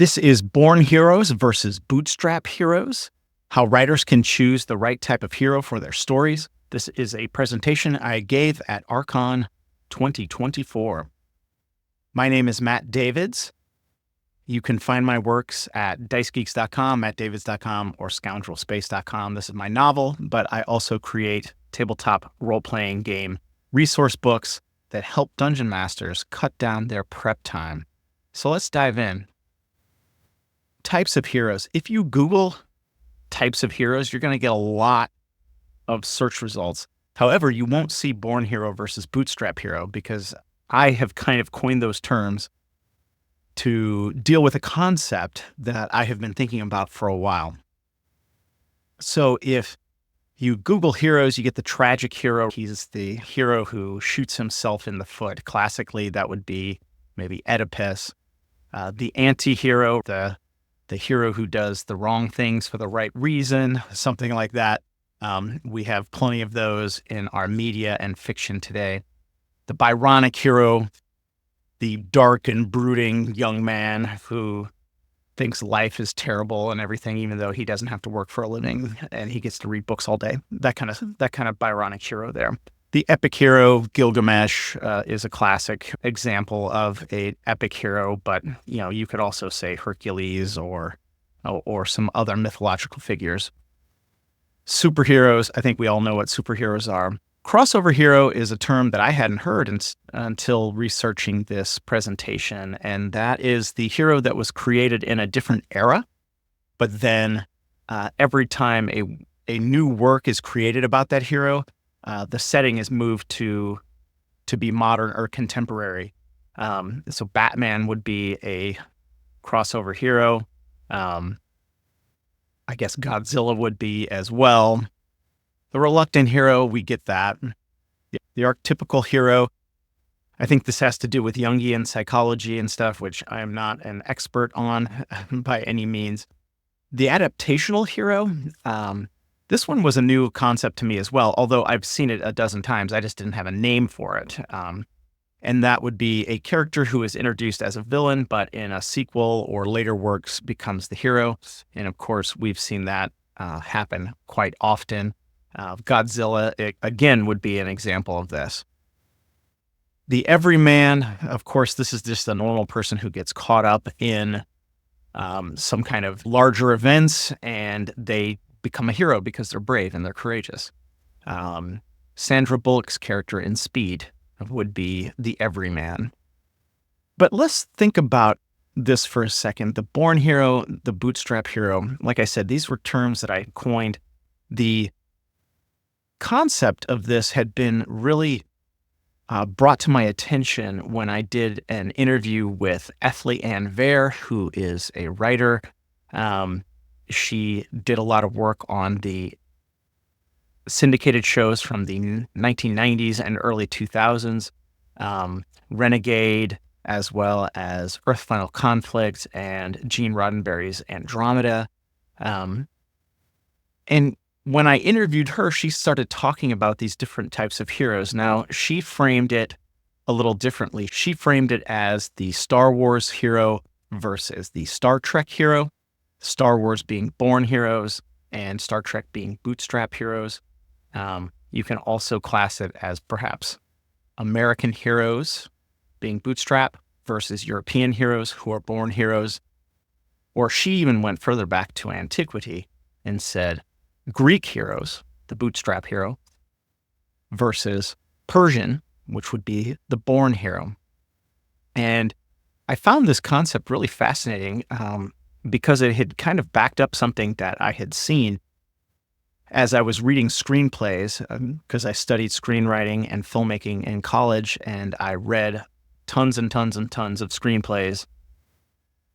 This is Born Heroes versus Bootstrap Heroes, how writers can choose the right type of hero for their stories. This is a presentation I gave at Archon 2024. My name is Matt Davids. You can find my works at dicegeeks.com, mattdavids.com, or scoundrelspace.com. This is my novel, but I also create tabletop role-playing game resource books that help dungeon masters cut down their prep time. So let's dive in. Types of heroes. If you Google types of heroes, you're going to get a lot of search results. However, you won't see Born Hero versus Bootstrap Hero because I have kind of coined those terms to deal with a concept that I have been thinking about for a while. So if you Google heroes, you get the tragic hero. He's the hero who shoots himself in the foot. Classically, that would be maybe Oedipus. The anti-hero, the hero who does the wrong things for the right reason, something like that. We have plenty of those in our media and fiction today. The Byronic hero, the dark and brooding young man who thinks life is terrible and everything, even though he doesn't have to work for a living and he gets to read books all day. That kind of Byronic hero there. The epic hero, Gilgamesh, is a classic example of an epic hero, but you could also say Hercules or some other mythological figures. Superheroes, I think we all know what superheroes are. Crossover hero is a term that I hadn't heard until researching this presentation, and that is the hero that was created in a different era, but then every time a new work is created about that hero, the setting is moved to be modern or contemporary. So Batman would be a crossover hero. I guess Godzilla would be as well. The reluctant hero, we get that. The archetypical hero, I think this has to do with Jungian psychology and stuff, which I am not an expert on by any means. The adaptational hero, this one was a new concept to me as well, although I've seen it a dozen times. I just didn't have a name for it. And that would be a character who is introduced as a villain, but in a sequel or later works becomes the hero. And of course, we've seen that happen quite often. Godzilla, again, would be an example of this. The everyman, of course, this is just a normal person who gets caught up in some kind of larger events, and they become a hero because they're brave and they're courageous. Sandra Bullock's character in Speed would be the everyman. But let's think about this for a second. The Born Hero, the Bootstrap Hero, like I said, these were terms that I coined. The concept of this had been really brought to my attention when I did an interview with Ethlie Ann Vare, who is a writer. She did a lot of work on the syndicated shows from the 1990s and early 2000s, Renegade, as well as Earth Final Conflict and Gene Roddenberry's Andromeda. And when I interviewed her, she started talking about these different types of heroes. Now, she framed it a little differently. She framed it as the Star Wars hero versus the Star Trek hero, Star Wars being Born Heroes and Star Trek being Bootstrap Heroes. You can also class it as perhaps American heroes being Bootstrap versus European heroes who are Born Heroes. Or she even went further back to antiquity and said Greek heroes, the Bootstrap hero, versus Persian, which would be the Born hero. And I found this concept really fascinating because it had kind of backed up something that I had seen as I was reading screenplays, because I studied screenwriting and filmmaking in college, and I read tons and tons and tons of screenplays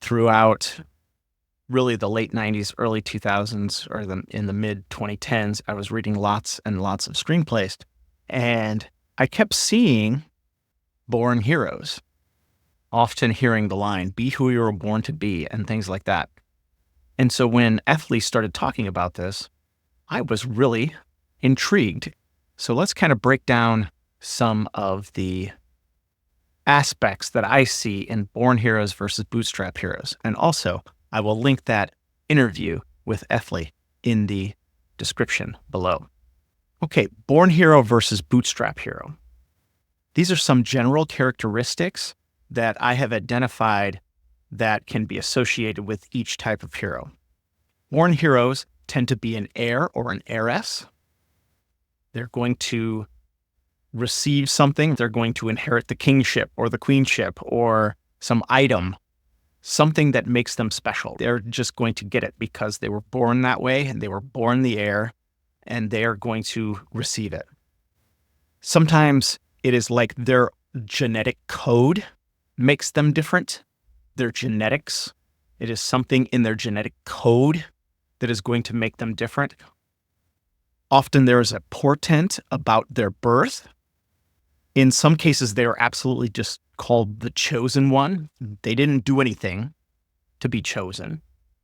throughout really the late 90s, early 2000s, or in the mid 2010s. I was reading lots and lots of screenplays, and I kept seeing Born Heroes, often hearing the line, "Be who you were born to be," and things like that. And so when Ethlie started talking about this, I was really intrigued. So let's kind of break down some of the aspects that I see in Born Heroes versus Bootstrap Heroes. And also, I will link that interview with Ethlie in the description below. Okay, Born Hero versus Bootstrap Hero. These are some general characteristics that I have identified that can be associated with each type of hero. Born heroes tend to be an heir or an heiress. They're going to receive something. They're going to inherit the kingship or the queenship or some item, something that makes them special. They're just going to get it because they were born that way and they were born the heir, and they are going to receive it. Sometimes it is like their genetic code makes them different. Their genetics, it is something in their genetic code that is going to make them different. Often there is a portent about their birth. In some cases, they are absolutely just called the chosen one. They didn't do anything to be chosen.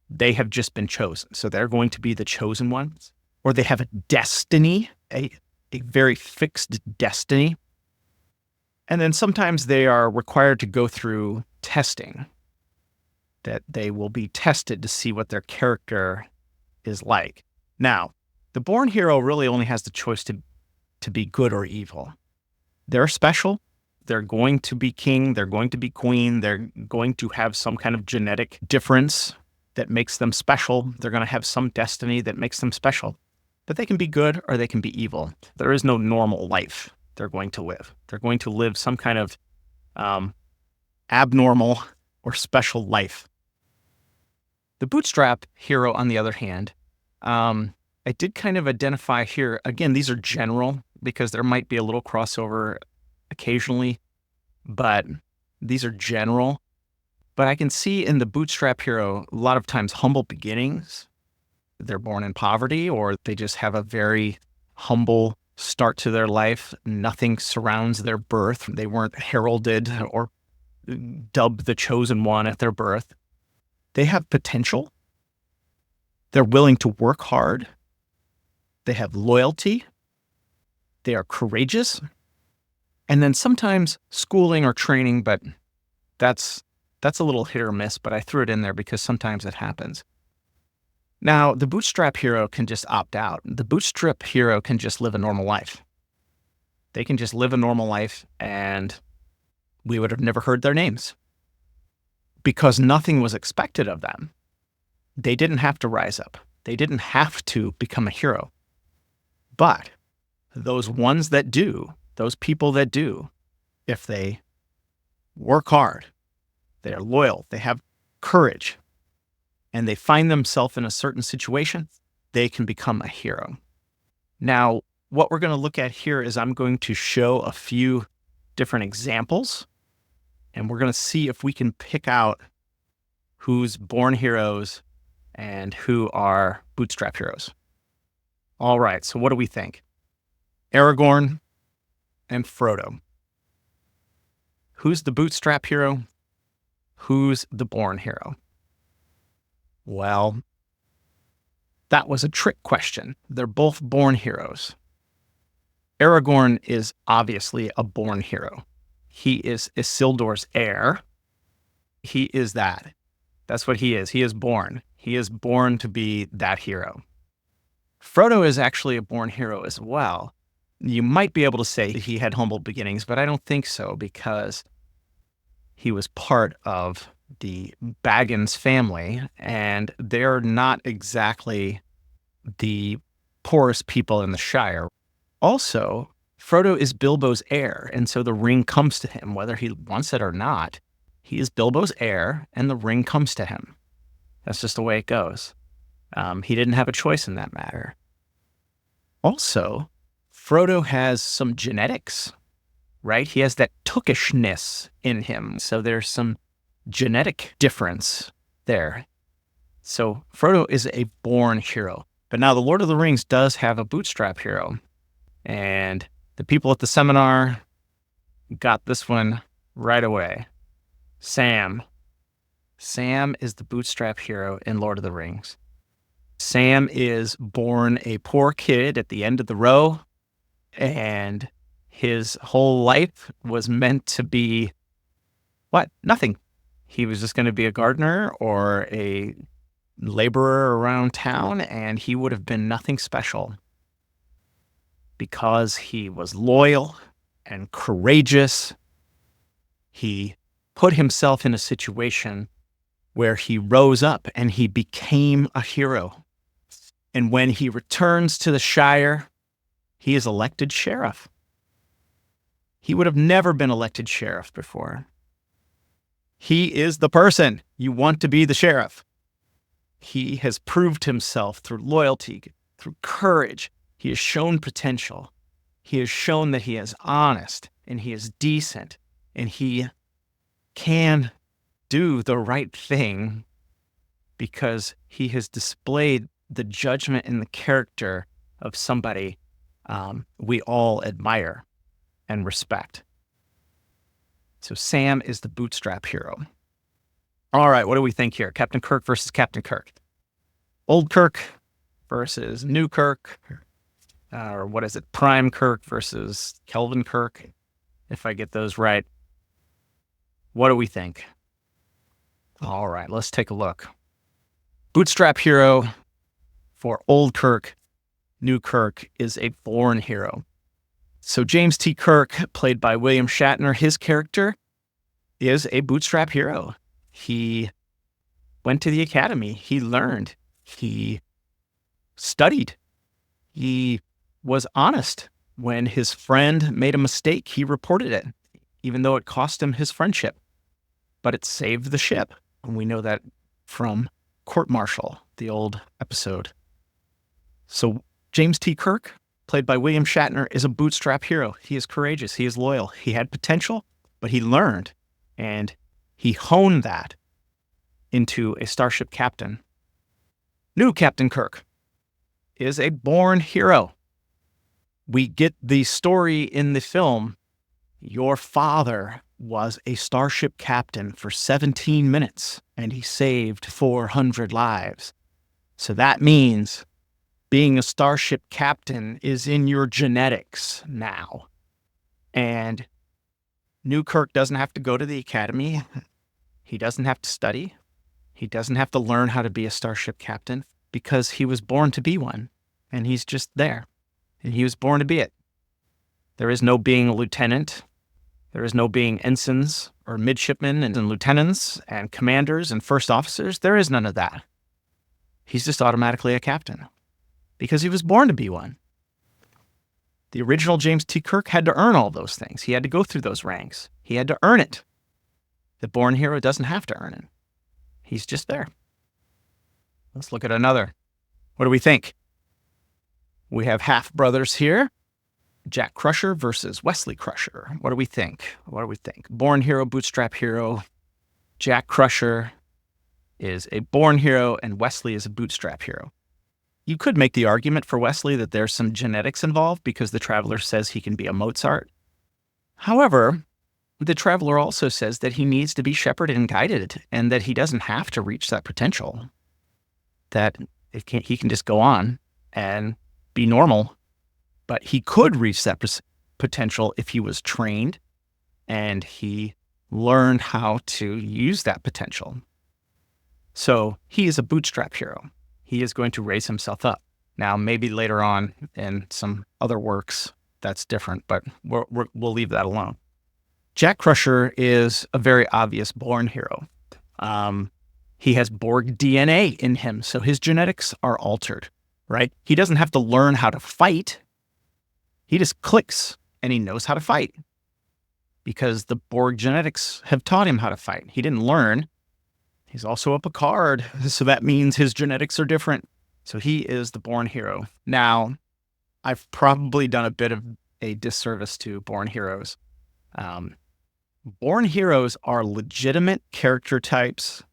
They have just been chosen. So they're going to be the chosen ones. Or they have a destiny, a very fixed destiny. And then sometimes they are required to go through testing, that they will be tested to see what their character is like. Now, the born hero really only has the choice to be good or evil. They're special. They're going to be king. They're going to be queen. They're going to have some kind of genetic difference that makes them special. They're going to have some destiny that makes them special. But they can be good or they can be evil. There is no normal life they're going to live. They're going to live some kind of abnormal or special life. The bootstrap hero, on the other hand, I did kind of identify here. Again, these are general because there might be a little crossover occasionally, but these are general. But I can see in the bootstrap hero, a lot of times humble beginnings. They're born in poverty, or they just have a very humble start to their life. Nothing surrounds their birth. They weren't heralded or dubbed the chosen one at their birth. They have potential. They're willing to work hard. They have loyalty. They are courageous. And then sometimes schooling or training, but that's a little hit or miss, but I threw it in there because sometimes it happens. Now, the bootstrap hero can just opt out. The bootstrap hero can just live a normal life. They can just live a normal life, and we would have never heard their names because nothing was expected of them. They didn't have to rise up. They didn't have to become a hero. But those ones that do, those people that do, if they work hard, they are loyal, they have courage, and they find themselves in a certain situation, they can become a hero. Now, what we're going to look at here is I'm going to show a few different examples, and we're going to see if we can pick out who's born heroes and who are bootstrap heroes. All right, so what do we think? Aragorn and Frodo. Who's the bootstrap hero? Who's the born hero? Well, that was a trick question. They're both born heroes. Aragorn is obviously a born hero. He is Isildur's heir. He is that. That's what he is. He is born. He is born to be that hero. Frodo is actually a born hero as well. You might be able to say he had humble beginnings, but I don't think so because he was part of the Baggins family, and they're not exactly the poorest people in the Shire. Also, Frodo is Bilbo's heir, and so the ring comes to him, whether he wants it or not. He is Bilbo's heir, and the ring comes to him. That's just the way it goes. He didn't have a choice in that matter. Also, Frodo has some genetics, right? He has that tookishness in him, so there's some genetic difference there. So Frodo is a born hero. But now the Lord of the Rings does have a bootstrap hero. And the people at the seminar got this one right away. Sam. Sam is the bootstrap hero in Lord of the Rings. Sam is born a poor kid at the end of the row, and his whole life was meant to be What? Nothing. He was just going to be a gardener or a laborer around town, and he would have been nothing special because he was loyal and courageous. He put himself in a situation where he rose up and he became a hero. And when he returns to the Shire, he is elected sheriff. He would have never been elected sheriff before. He is the person you want to be the sheriff. He has proved himself through loyalty, through courage. He has shown potential. He has shown that he is honest and he is decent and he can do the right thing because he has displayed the judgment and the character of somebody we all admire and respect. So Sam is the bootstrap hero. All right, what do we think here? Captain Kirk versus Captain Kirk. Old Kirk versus New Kirk. Or what is it? Prime Kirk versus Kelvin Kirk, if I get those right. What do we think? All right, let's take a look. Bootstrap hero for Old Kirk, New Kirk is a born hero. So James T. Kirk, played by William Shatner, his character is a bootstrap hero. He went to the academy. He learned. He studied. He was honest. When his friend made a mistake, he reported it, even though it cost him his friendship. But it saved the ship. And we know that from Court Martial, the old episode. So James T. Kirk, played by William Shatner, is a bootstrap hero. He is courageous. He is loyal. He had potential, but he learned, and he honed that into a starship captain. New Captain Kirk is a born hero. We get the story in the film. Your father was a starship captain for 17 minutes, and he saved 400 lives. So that means being a starship captain is in your genetics now. And New Kirk doesn't have to go to the academy. He doesn't have to study. He doesn't have to learn how to be a starship captain because he was born to be one. And he's just there. And he was born to be it. There is no being a lieutenant. There is no being ensigns or midshipmen and lieutenants and commanders and first officers. There is none of that. He's just automatically a captain because he was born to be one. The original James T. Kirk had to earn all those things. He had to go through those ranks. He had to earn it. The born hero doesn't have to earn it. He's just there. Let's look at another. What do we think? We have half brothers here. Jack Crusher versus Wesley Crusher. What do we think? What do we think? Born hero, bootstrap hero. Jack Crusher is a born hero and Wesley is a bootstrap hero. You could make the argument for Wesley that there's some genetics involved because the Traveler says he can be a Mozart. However, the Traveler also says that he needs to be shepherded and guided and that he doesn't have to reach that potential. That he can just go on and be normal, but he could reach that potential if he was trained and he learned how to use that potential. So he is a bootstrap hero. He is going to raise himself up. Now, maybe later on in some other works, that's different, but we'll leave that alone. Jack Crusher is a very obvious born hero. He has Borg DNA in him, so his genetics are altered, right? He doesn't have to learn how to fight. He just clicks and he knows how to fight because the Borg genetics have taught him how to fight. He didn't learn. He's also a Picard, so that means his genetics are different. So he is the born hero. Now, I've probably done a bit of a disservice to born heroes. Born heroes are legitimate character types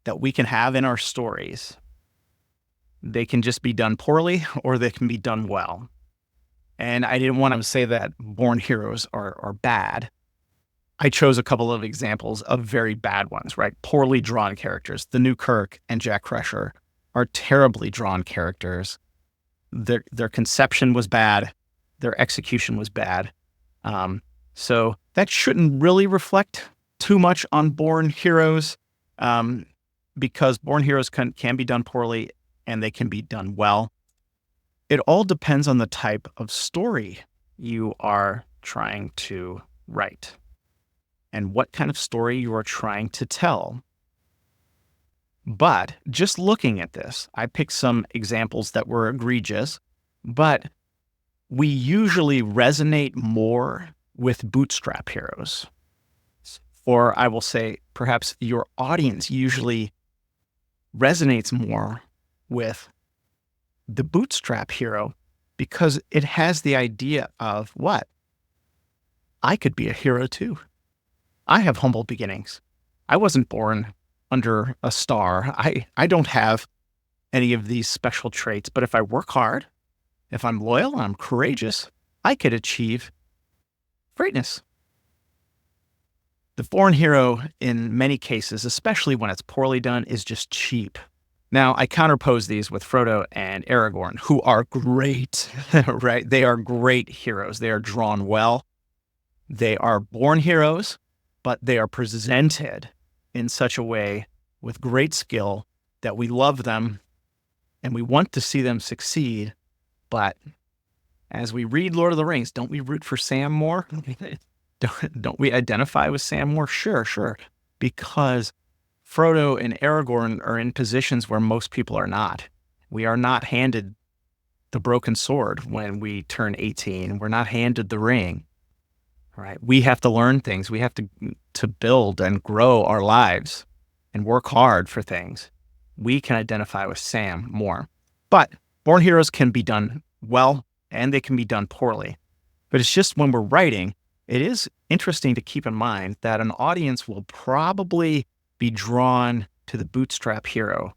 that we can have in our stories. They can just be done poorly or they can be done well. And I didn't want to say that born heroes are bad. I chose a couple of examples of very bad ones, right? Poorly drawn characters. The New Kirk and Jack Crusher are terribly drawn characters. Their conception was bad. Their execution was bad. So that shouldn't really reflect too much on Born Heroes because Born Heroes can be done poorly and they can be done well. It all depends on the type of story you are trying to write and what kind of story you are trying to tell. But just looking at this, I picked some examples that were egregious, but we usually resonate more with bootstrap heroes. Or I will say, perhaps your audience usually resonates more with the bootstrap hero because it has the idea of what? I could be a hero too. I have humble beginnings. I wasn't born under a star. I don't have any of these special traits, but if I work hard, if I'm loyal and I'm courageous, I could achieve greatness. The Born Hero, in many cases, especially when it's poorly done, is just cheap. Now, I counterpose these with Frodo and Aragorn, who are great, right? They are great heroes. They are drawn well. They are born heroes, but they are presented in such a way with great skill that we love them and we want to see them succeed. But as we read Lord of the Rings, don't we root for Sam more? Don't we identify with Sam more? Sure. Because Frodo and Aragorn are in positions where most people are not. We are not handed the broken sword when we turn 18. We're not handed the ring, right? We have to learn things. We have to build and grow our lives and work hard for things. We can identify with Sam more. But Born Heroes can be done well and they can be done poorly. But it's just when we're writing, it is interesting to keep in mind that an audience will probably be drawn to the bootstrap hero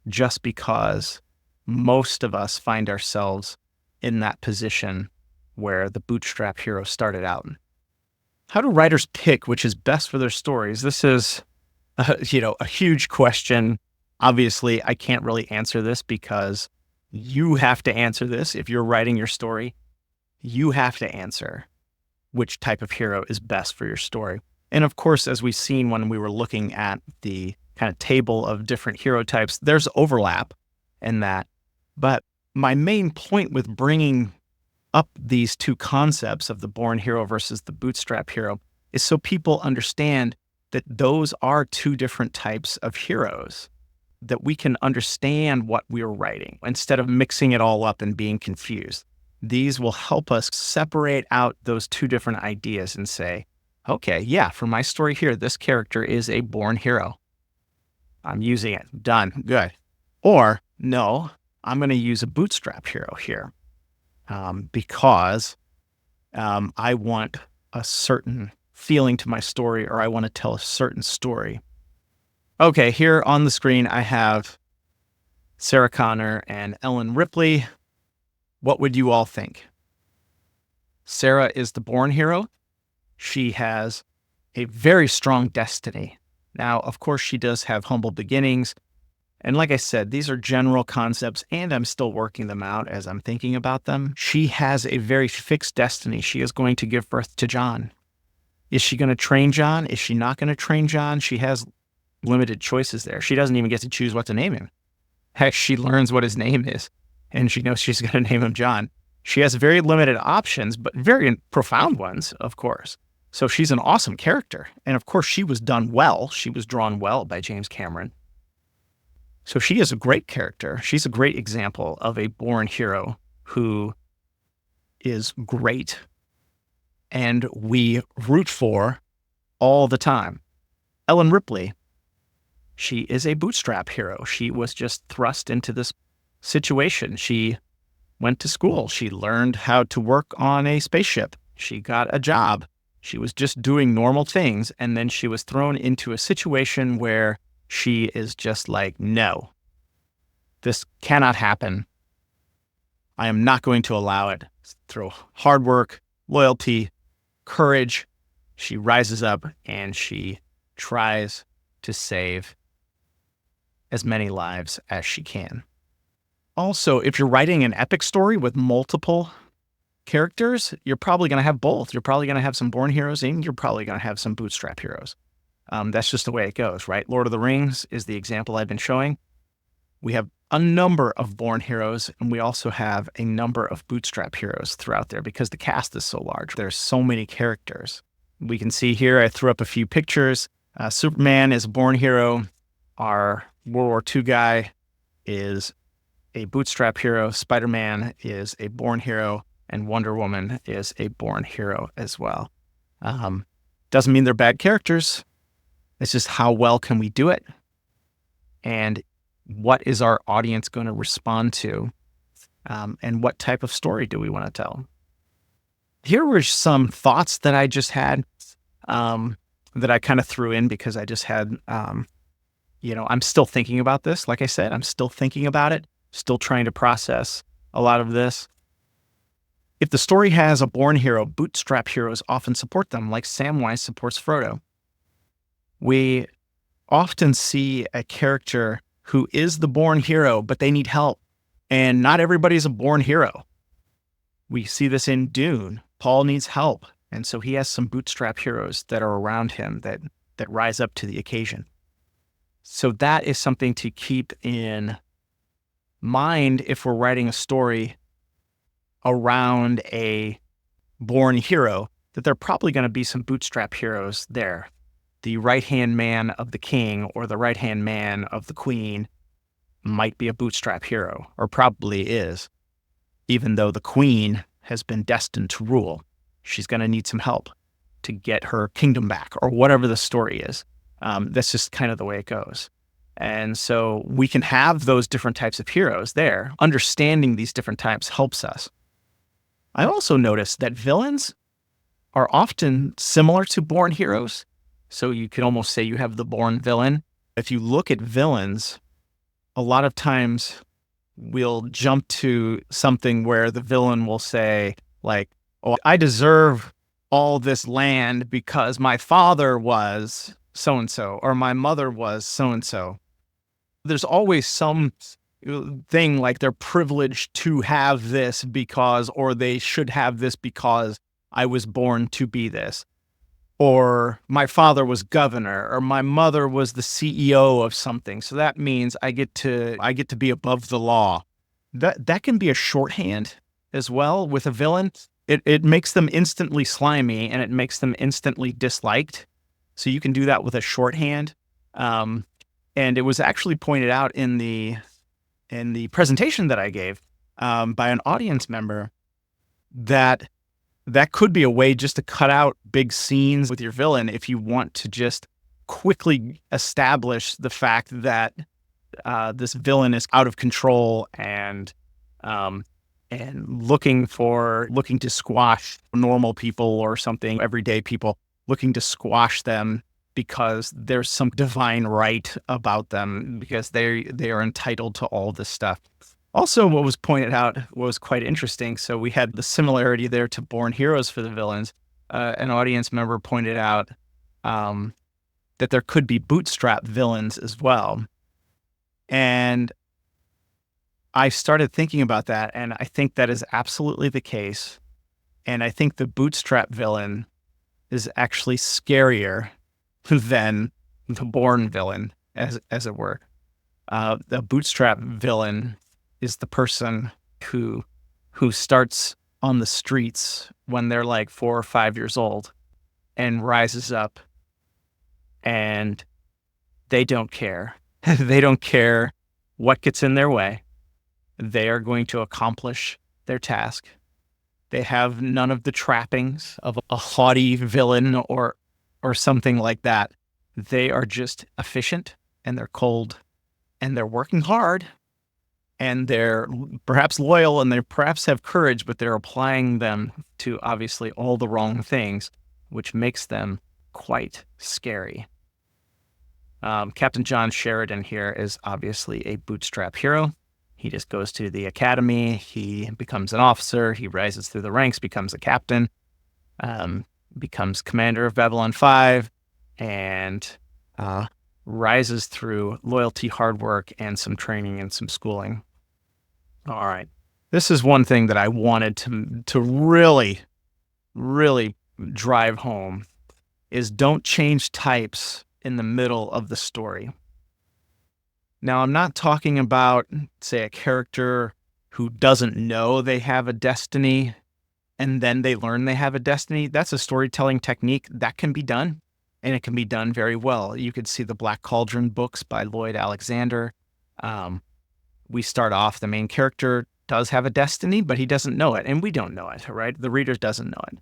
just because most of us find ourselves in that position where the bootstrap hero started out. How do writers pick which is best for their stories? This is, a huge question. Obviously, I can't really answer this because you have to answer this. If you're writing your story, you have to answer which type of hero is best for your story. And of course, as we've seen when we were looking at the kind of table of different hero types, there's overlap in that. But my main point with bringing up these two concepts of the born hero versus the bootstrap hero is so people understand that those are two different types of heroes, that we can understand what we're writing instead of mixing it all up and being confused. These will help us separate out those two different ideas and say, okay, yeah, for my story here, this character is a born hero. I'm using it. Done. Good. Or, no, I'm going to use a bootstrap hero here because I want a certain feeling to my story, or I want to tell a certain story. Okay, here on the screen, I have Sarah Connor and Ellen Ripley. What would you all think? Sarah is the born hero. She has a very strong destiny. Now, of course, she does have humble beginnings. And like I said, these are general concepts, and I'm still working them out as I'm thinking about them. She has a very fixed destiny. She is going to give birth to John. Is she going to train John? Is she not going to train John? She has limited choices there. She doesn't even get to choose what to name him. Heck, she learns what his name is, and she knows she's going to name him John. She has very limited options, but very profound ones, of course. So she's an awesome character. And of course, she was done well. She was drawn well by James Cameron. So she is a great character. She's a great example of a born hero who is great and we root for all the time. Ellen Ripley, she is a bootstrap hero. She was just thrust into this situation. She went to school. She learned how to work on a spaceship. She got a job. She was just doing normal things. And then she was thrown into a situation where she is just like, no, this cannot happen. I am not going to allow it. Through hard work, loyalty, courage, she rises up and she tries to save as many lives as she can. Also, if you're writing an epic story with multiple characters, you're probably going to have both. You're probably going to have some Born Heroes and you're probably going to have some Bootstrap Heroes. That's just the way it goes, right? Lord of the Rings is the example I've been showing. We have a number of Born Heroes, and we also have a number of Bootstrap Heroes throughout there because the cast is so large. There's so many characters. We can see here, I threw up a few pictures. Superman is a Born Hero. Our World War II guy is a Bootstrap Hero. Spider-Man is a Born Hero, and Wonder Woman is a Born Hero as well. Doesn't mean they're bad characters. It's just how well can we do it? And what is our audience going to respond to? And what type of story do we want to tell? Here were some thoughts that I just had that I kind of threw in because I just had, I'm still thinking about this. Like I said, I'm still thinking about it, still trying to process a lot of this. If the story has a Born Hero, Bootstrap Heroes often support them, like Samwise supports Frodo. We often see a character who is the Born Hero, but they need help. And not everybody's a Born Hero. We see this in Dune. Paul needs help. And so he has some Bootstrap Heroes that are around him that rise up to the occasion. So that is something to keep in mind if we're writing a story around a Born Hero, that there are probably going to be some Bootstrap Heroes there. The right-hand man of the king or the right-hand man of the queen might be a Bootstrap Hero, or probably is, even though the queen has been destined to rule. She's going to need some help to get her kingdom back, or whatever the story is. That's just kind of the way it goes. And so we can have those different types of heroes there. Understanding these different types helps us. I also noticed that villains are often similar to Born Heroes. So you could almost say you have the born villain. If you look at villains, a lot of times we'll jump to something where the villain will say, like, oh, I deserve all this land because my father was so-and-so, or my mother was so-and-so. There's always some thing like they're privileged to have this because, or they should have this because I was born to be this. Or my father was governor, or my mother was the CEO of something. So that means I get to be above the law. That can be a shorthand as well with a villain. It makes them instantly slimy and it makes them instantly disliked. So you can do that with a shorthand. And it was actually pointed out in the presentation that I gave by an audience member that could be a way just to cut out big scenes with your villain if you want to just quickly establish the fact that this villain is out of control and looking to squash normal people or something, everyday people, looking to squash them because there's some divine right about them because they are entitled to all this stuff. Also, what was pointed out was quite interesting. So we had the similarity there to Born Heroes for the villains. An audience member pointed out that there could be bootstrap villains as well. And I started thinking about that, and I think that is absolutely the case. And I think the bootstrap villain is actually scarier than the born villain, as it were. The bootstrap villain is the person who starts on the streets when they're like 4 or 5 years old and rises up, and they don't care. They don't care what gets in their way. They are going to accomplish their task. They have none of the trappings of a haughty villain or something like that. They are just efficient, and they're cold, and they're working hard, and they're perhaps loyal, and they perhaps have courage, but they're applying them to obviously all the wrong things, which makes them quite scary. Captain John Sheridan here is obviously a bootstrap hero. He just goes to the academy. He becomes an officer. He rises through the ranks, becomes a captain, becomes commander of Babylon 5, and rises through loyalty, hard work, and some training and some schooling. All right. This is one thing that I wanted to really, really drive home is don't change types in the middle of the story. Now, I'm not talking about, say, a character who doesn't know they have a destiny and then they learn they have a destiny. That's a storytelling technique that can be done, and it can be done very well. You could see the Black Cauldron books by Lloyd Alexander. Um, we start off, the main character does have a destiny, but he doesn't know it, and we don't know it, right? The reader doesn't know it.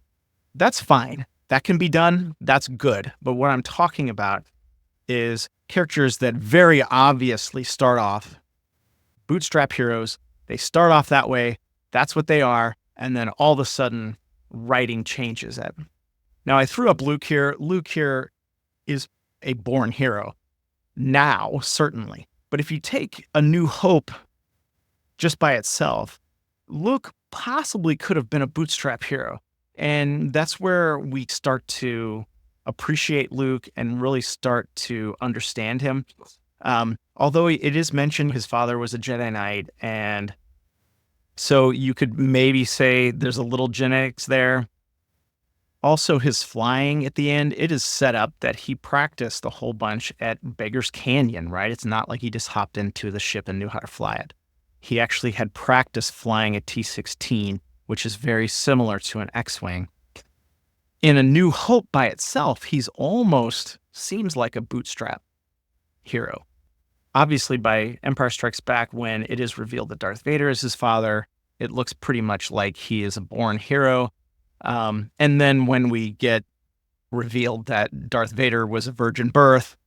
That's fine. That can be done. That's good. But what I'm talking about is characters that very obviously start off bootstrap heroes. They start off that way. That's what they are. And then all of a sudden, writing changes it. Now, I threw up Luke here. Luke here is a born hero. Now, certainly. But if you take A New Hope just by itself, Luke possibly could have been a bootstrap hero. And that's where we start to appreciate Luke and really start to understand him. Although it is mentioned his father was a Jedi Knight, and so you could maybe say there's a little genetics there. Also, his flying at the end, it is set up that he practiced a whole bunch at Beggar's Canyon, right? It's not like he just hopped into the ship and knew how to fly it. He actually had practiced flying a T-16, which is very similar to an X-Wing. In A New Hope by itself, he's almost seems like a bootstrap hero. Obviously, by Empire Strikes Back, when it is revealed that Darth Vader is his father, it looks pretty much like he is a born hero. And then when we get revealed that Darth Vader was a virgin birth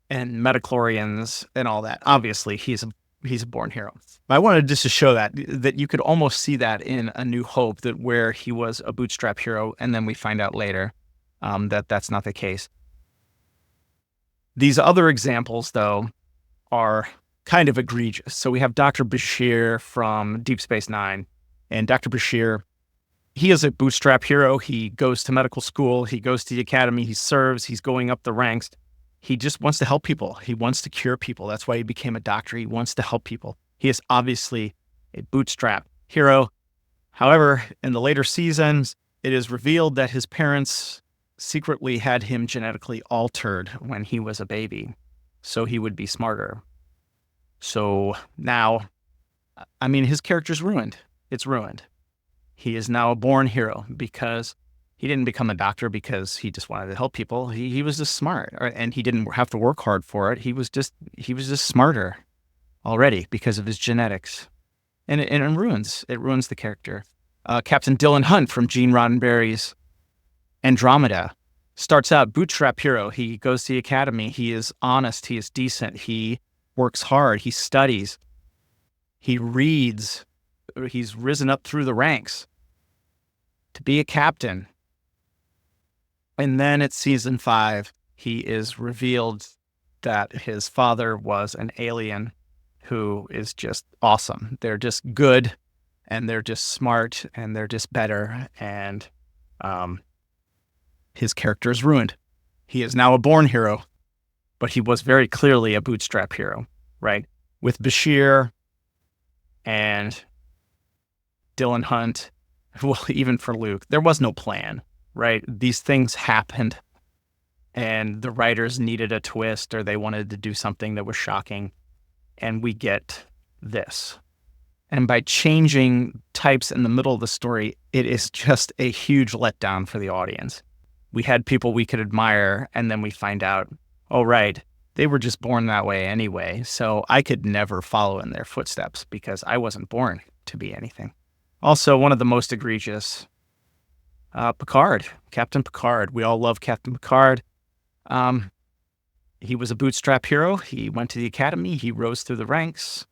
and midichlorians and all that, obviously he's a born hero. But I wanted just to show that you could almost see that in A New Hope, that where he was a bootstrap hero, and then we find out later that that's not the case. These other examples, though, are kind of egregious. So we have Dr. Bashir from Deep Space Nine, and Dr. Bashir, he is a bootstrap hero. He goes to medical school, he goes to the academy, he serves, he's going up the ranks. He just wants to help people. He wants to cure people. That's why he became a doctor. He wants to help people. He is obviously a bootstrap hero. However, in the later seasons, it is revealed that his parents secretly had him genetically altered when he was a baby, so he would be smarter. So now, I mean, his character's ruined. It's ruined. He is now a born hero because he didn't become a doctor because he just wanted to help people. He was just smart, and he didn't have to work hard for it. He was just smarter already because of his genetics, and it ruins the character. Captain Dylan Hunt from Gene Roddenberry's Andromeda starts out bootstrap hero. He goes to the academy. He is honest. He is decent. He works hard. He studies. He reads. He's risen up through the ranks to be a captain. And then at season 5, he is revealed that his father was an alien who is just awesome. They're just good, and they're just smart, and they're just better. And his character is ruined. He is now a born hero, but he was very clearly a bootstrap hero, right? With Bashir and Dylan Hunt, well, even for Luke, there was no plan, right? These things happened, and the writers needed a twist, or they wanted to do something that was shocking, and we get this. And by changing types in the middle of the story, it is just a huge letdown for the audience. We had people we could admire, and then we find out, oh, right, they were just born that way anyway, so I could never follow in their footsteps because I wasn't born to be anything. Also, one of the most egregious, Picard, Captain Picard. We all love Captain Picard. He was a bootstrap hero. He went to the academy. He rose through the ranks.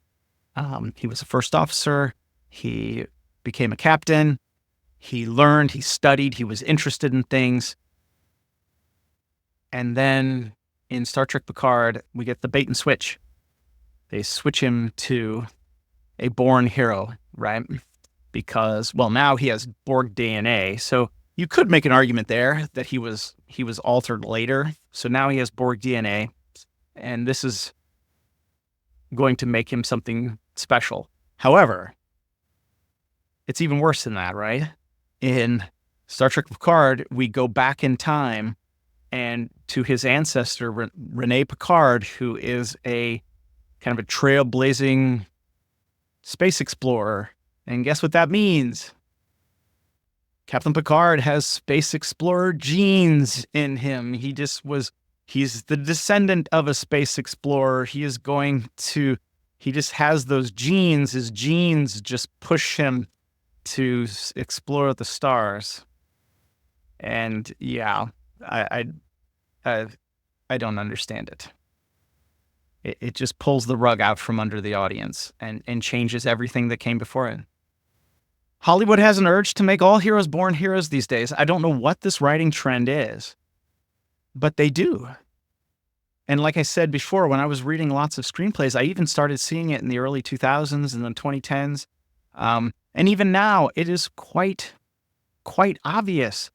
He was a first officer. He became a captain. He learned, he studied, he was interested in things. And then in Star Trek Picard, we get the bait and switch. They switch him to a born hero, right? Because, well, now he has Borg DNA. So you could make an argument there that he was altered later. So now he has Borg DNA, and this is going to make him something special. However, It's even worse than that, right? In Star Trek Picard, we go back in time and to his ancestor, Rene Picard, who is a kind of a trailblazing space explorer. And guess what that means? Captain Picard has space explorer genes in him. He's the descendant of a space explorer. He just has those genes. His genes just push him to explore the stars. And yeah, I don't understand it. It just pulls the rug out from under the audience and changes everything that came before it. Hollywood has an urge to make all heroes born heroes these days. I don't know what this writing trend is, but they do. And like I said before, when I was reading lots of screenplays, I even started seeing it in the early 2000s and the 2010s. And even now, it is quite obvious.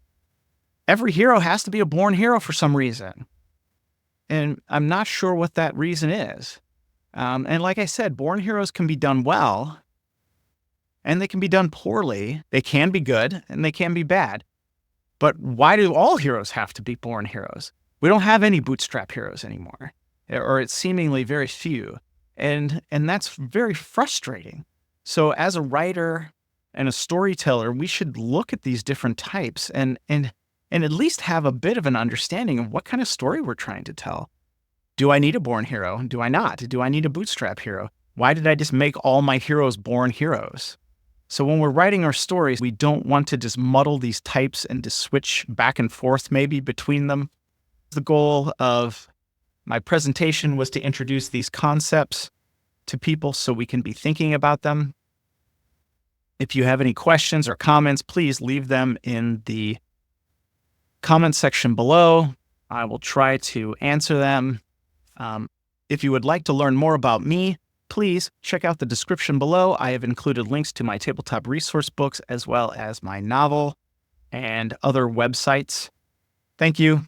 Every hero has to be a born hero for some reason. And I'm not sure what that reason is. And like I said, born heroes can be done well, and they can be done poorly. They can be good, and they can be bad. But why do all heroes have to be born heroes? We don't have any bootstrap heroes anymore, or it's seemingly very few. And that's very frustrating. So as a writer and a storyteller, we should look at these different types and at least have a bit of an understanding of what kind of story we're trying to tell. Do I need a born hero? Do I not? Do I need a bootstrap hero? Why did I just make all my heroes born heroes? So when we're writing our stories, we don't want to just muddle these types and to switch back and forth maybe between them. The goal of my presentation was to introduce these concepts to people so we can be thinking about them. If you have any questions or comments, please leave them in the comment section below. I will try to answer them. If you would like to learn more about me, please check out the description below. I have included links to my tabletop resource books as well as my novel and other websites. Thank you.